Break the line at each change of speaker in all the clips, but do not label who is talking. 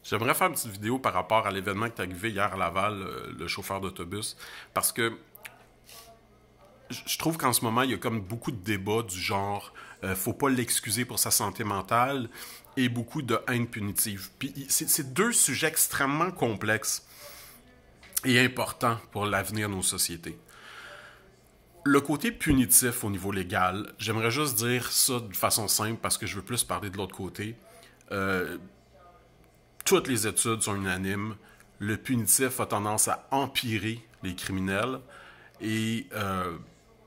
J'aimerais faire une petite vidéo par rapport à l'événement qui est arrivé hier à Laval, le chauffeur d'autobus, parce que je trouve qu'en ce moment, il y a comme beaucoup de débats du genre faut pas l'excuser pour sa santé mentale et beaucoup de haine punitive. Puis c'est deux sujets extrêmement complexes et importants pour l'avenir de nos sociétés. Le côté punitif au niveau légal, j'aimerais juste dire ça de façon simple parce que je veux plus parler de l'autre côté. Euh, Toutes les études sont unanimes. Le punitif a tendance à empirer les criminels et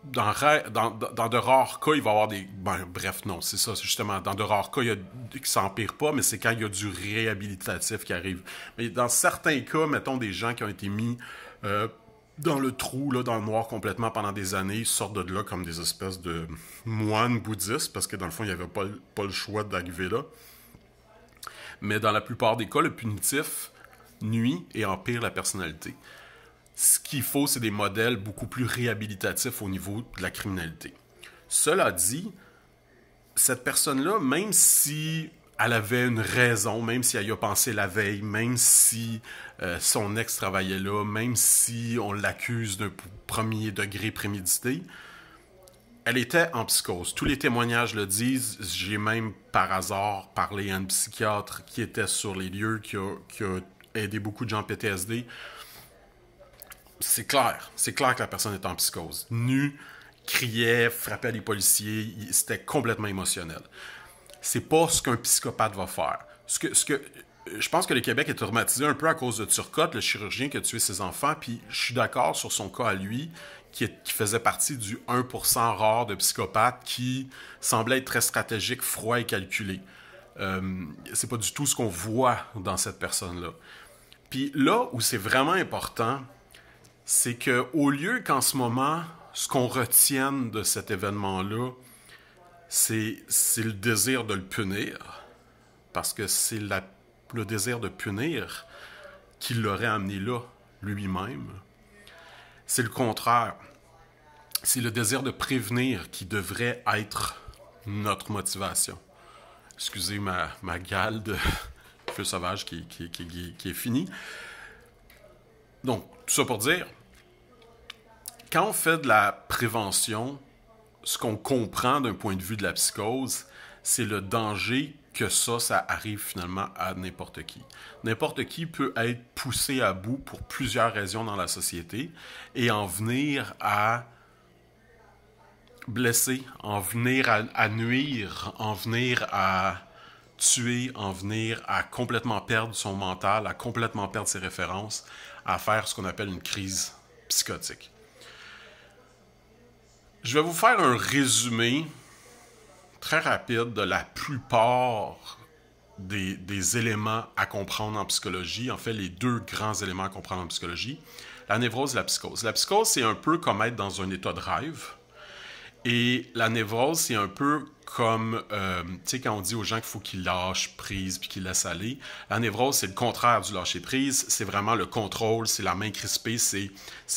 dans de rares cas, il va y avoir des... Ben, bref, non, c'est ça, c'est justement, dans de rares cas, ça n'empire pas, mais c'est quand il y a du réhabilitatif qui arrive. Mais dans certains cas, mettons des gens qui ont été mis dans le trou, là, dans le noir complètement pendant des années, sortent de là comme des espèces de moines bouddhistes, parce que dans le fond, il n'y avait pas le choix d'arriver là. Mais dans la plupart des cas, le punitif nuit et empire la personnalité. Ce qu'il faut, c'est des modèles beaucoup plus réhabilitatifs au niveau de la criminalité. Cela dit, cette personne-là, même si elle avait une raison, même si elle y a pensé la veille, même si son ex travaillait là, même si on l'accuse d'un premier degré prémédité, elle était en psychose. Tous les témoignages le disent. J'ai même par hasard parlé à un psychiatre qui était sur les lieux, qui a aidé beaucoup de gens en PTSD. C'est clair que la personne était en psychose. Nue, criait, frappait les policiers, c'était complètement émotionnel. C'est pas ce qu'un psychopathe va faire. Je pense que le Québec est traumatisé un peu à cause de Turcotte, le chirurgien qui a tué ses enfants, puis je suis d'accord sur son cas à lui, qui faisait partie du 1% rare de psychopathes qui semblait être très stratégique, froid et calculé. C'est pas du tout ce qu'on voit dans cette personne-là. Puis là où c'est vraiment important, c'est qu'au lieu qu'en ce moment, ce qu'on retienne de cet événement-là, c'est le désir de le punir, parce que c'est le désir de punir qui l'aurait amené là, lui-même. C'est le contraire. C'est le désir de prévenir qui devrait être notre motivation. Excusez ma gale de feu sauvage qui est finie. Donc, tout ça pour dire, quand on fait de la prévention, ce qu'on comprend d'un point de vue de la psychose, c'est le danger que ça arrive finalement à n'importe qui. N'importe qui peut être poussé à bout pour plusieurs raisons dans la société et en venir à blesser, en venir à nuire, en venir à tuer, en venir à complètement perdre son mental, à complètement perdre ses références, à faire ce qu'on appelle une crise psychotique. Je vais vous faire un résumé très rapide de la plupart des éléments à comprendre en psychologie. En fait, les deux grands éléments à comprendre en psychologie. La névrose et la psychose. La psychose, c'est un peu comme être dans un état de rêve. Et la névrose, c'est un peu comme, tu sais, quand on dit aux gens qu'il faut qu'ils lâchent prise puis qu'ils laissent aller. La névrose, c'est le contraire du lâcher prise. C'est vraiment le contrôle, c'est la main crispée, c'est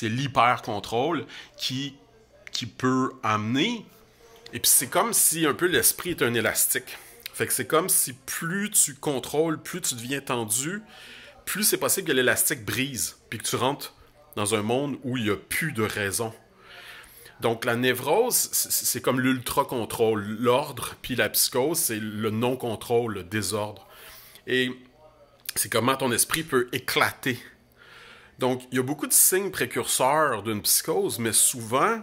l'hyper-contrôle qui peut amener. Et puis c'est comme si un peu l'esprit est un élastique. Fait que c'est comme si plus tu contrôles, plus tu deviens tendu, plus c'est possible que l'élastique brise, puis que tu rentres dans un monde où il n'y a plus de raison. Donc la névrose, c'est comme l'ultra-contrôle. L'ordre, puis la psychose, c'est le non-contrôle, le désordre. Et c'est comment ton esprit peut éclater. Donc il y a beaucoup de signes précurseurs d'une psychose, mais souvent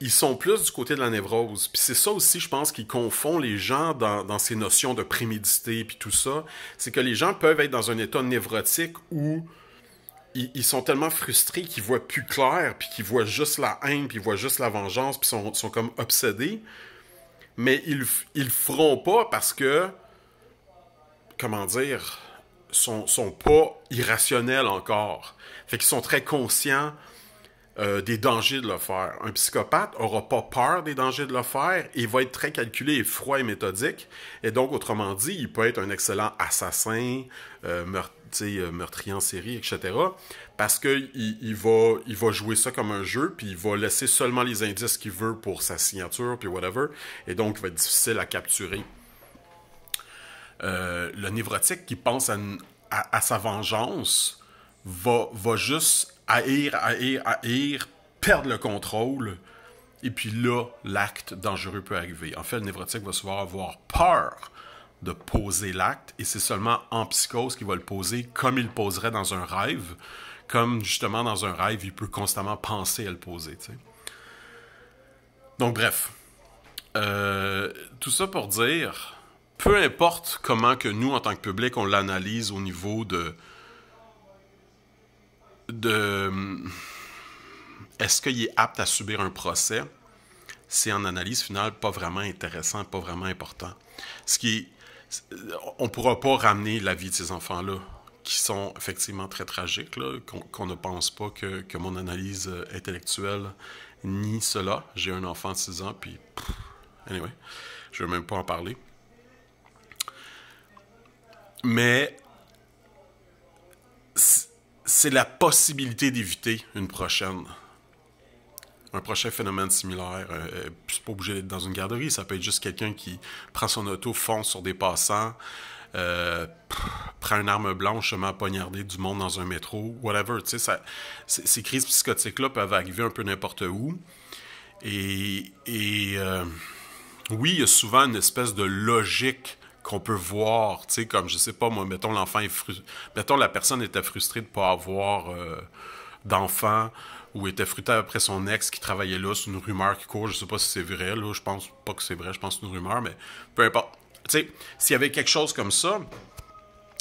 ils sont plus du côté de la névrose. Puis c'est ça aussi, je pense, qui confond les gens dans ces notions de prémédité puis tout ça. C'est que les gens peuvent être dans un état névrotique où ils sont tellement frustrés qu'ils voient plus clair, puis qu'ils voient juste la haine, puis ils voient juste la vengeance, puis sont comme obsédés. Mais ils le feront pas parce que, comment dire, sont pas irrationnels encore. Fait qu'ils sont très conscients des dangers de le faire. Un psychopathe aura pas peur des dangers de le faire et va être très calculé et froid et méthodique. Et donc, autrement dit, il peut être un excellent assassin, meurtrier en série, etc. Parce qu'il va jouer ça comme un jeu, puis il va laisser seulement les indices qu'il veut pour sa signature, puis whatever. Et donc, il va être difficile à capturer. Le névrotique qui pense à sa vengeance va juste haïr, perdre le contrôle, et puis là, l'acte dangereux peut arriver. En fait, le névrotique va souvent avoir peur de poser l'acte, et c'est seulement en psychose qu'il va le poser comme il le poserait dans un rêve, comme justement dans un rêve, il peut constamment penser à le poser, tu sais. Donc bref, tout ça pour dire, peu importe comment que nous, en tant que public, on l'analyse au niveau de est-ce qu'il est apte à subir un procès, c'est en analyse finale pas vraiment intéressant, pas vraiment important. On ne pourra pas ramener la vie de ces enfants-là, qui sont effectivement très tragiques, là, qu'on ne pense pas que mon analyse intellectuelle nie cela. J'ai un enfant de 6 ans, puis anyway, je ne veux même pas en parler. Mais c'est la possibilité d'éviter un prochain phénomène similaire. C'est pas obligé d'être dans une garderie, ça peut être juste quelqu'un qui prend son auto, fonce sur des passants, prend une arme blanche, se met à poignarder du monde dans un métro, whatever. Tu sais, ces crises psychotiques-là peuvent arriver un peu n'importe où. Et oui, il y a souvent une espèce de logique qu'on peut voir, tu sais, comme, je sais pas, moi, mettons, mettons, la personne était frustrée de ne pas avoir d'enfant, ou était frustrée après son ex qui travaillait là, c'est une rumeur qui court, je sais pas si c'est vrai, là, je pense pas que c'est vrai, je pense que c'est une rumeur, mais peu importe. Tu sais, s'il y avait quelque chose comme ça,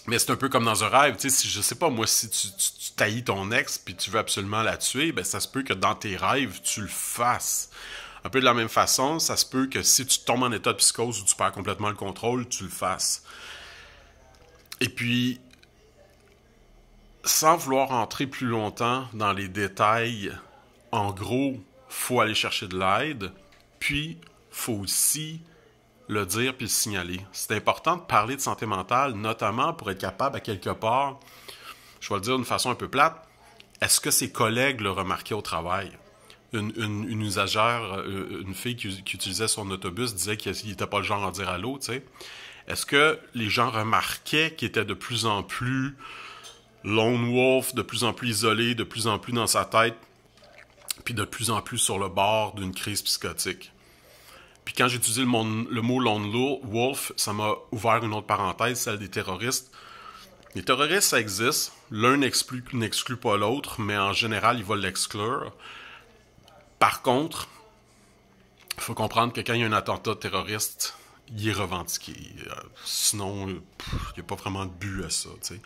mais c'est un peu comme dans un rêve, tu sais, si, je sais pas, moi, si tu taillis ton ex, puis tu veux absolument la tuer, ben ça se peut que dans tes rêves, tu le fasses. Un peu de la même façon, ça se peut que si tu tombes en état de psychose ou tu perds complètement le contrôle, tu le fasses. Et puis, sans vouloir entrer plus longtemps dans les détails, en gros, faut aller chercher de l'aide, puis faut aussi le dire puis le signaler. C'est important de parler de santé mentale, notamment pour être capable, à quelque part, je vais le dire d'une façon un peu plate, est-ce que ses collègues le remarquaient au travail? Une usagère, une fille qui utilisait son autobus disait qu'il n'était pas le genre à dire allô, tu sais. Est-ce que les gens remarquaient qu'il était de plus en plus lone wolf, de plus en plus isolé, de plus en plus dans sa tête, puis de plus en plus sur le bord d'une crise psychotique? Puis quand j'ai utilisé le mot lone wolf, ça m'a ouvert une autre parenthèse, celle des terroristes. Les terroristes, ça existe. L'un n'exclut pas l'autre, mais en général, il va l'exclure. Par contre, il faut comprendre que quand il y a un attentat terroriste, il est revendiqué. Sinon, il n'y a pas vraiment de but à ça, tu sais.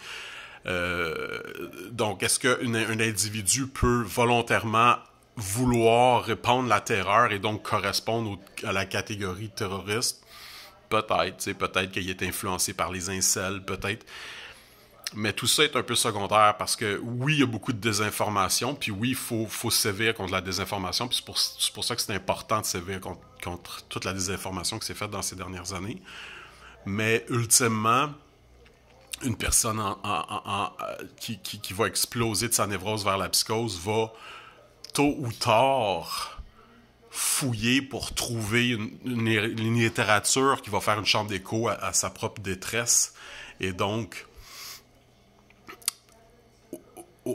Donc, est-ce qu'un individu peut volontairement vouloir répandre la terreur et donc correspondre à la catégorie terroriste? Peut-être, tu sais, peut-être qu'il est influencé par les incels, peut-être. Mais tout ça est un peu secondaire parce que oui, il y a beaucoup de désinformation, puis oui, il faut sévir contre la désinformation, puis c'est pour ça que c'est important de sévir contre toute la désinformation qui s'est faite dans ces dernières années. Mais ultimement, une personne qui va exploser de sa névrose vers la psychose va, tôt ou tard, fouiller pour trouver une littérature qui va faire une chambre d'écho à sa propre détresse. Et donc,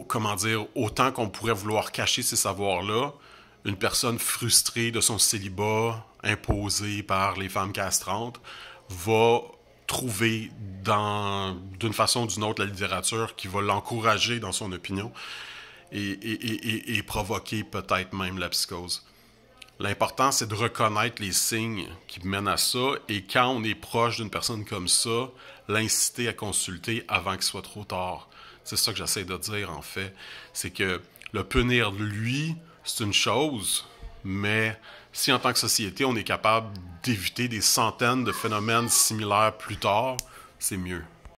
comment dire, autant qu'on pourrait vouloir cacher ces savoirs-là, une personne frustrée de son célibat imposé par les femmes castrantes va trouver d'une façon ou d'une autre la littérature qui va l'encourager dans son opinion et provoquer peut-être même la psychose. L'important, c'est de reconnaître les signes qui mènent à ça et quand on est proche d'une personne comme ça, l'inciter à consulter avant qu'il soit trop tard. C'est ça que j'essaie de dire, en fait. C'est que le punir, lui, c'est une chose, mais si en tant que société, on est capable d'éviter des centaines de phénomènes similaires plus tard, c'est mieux.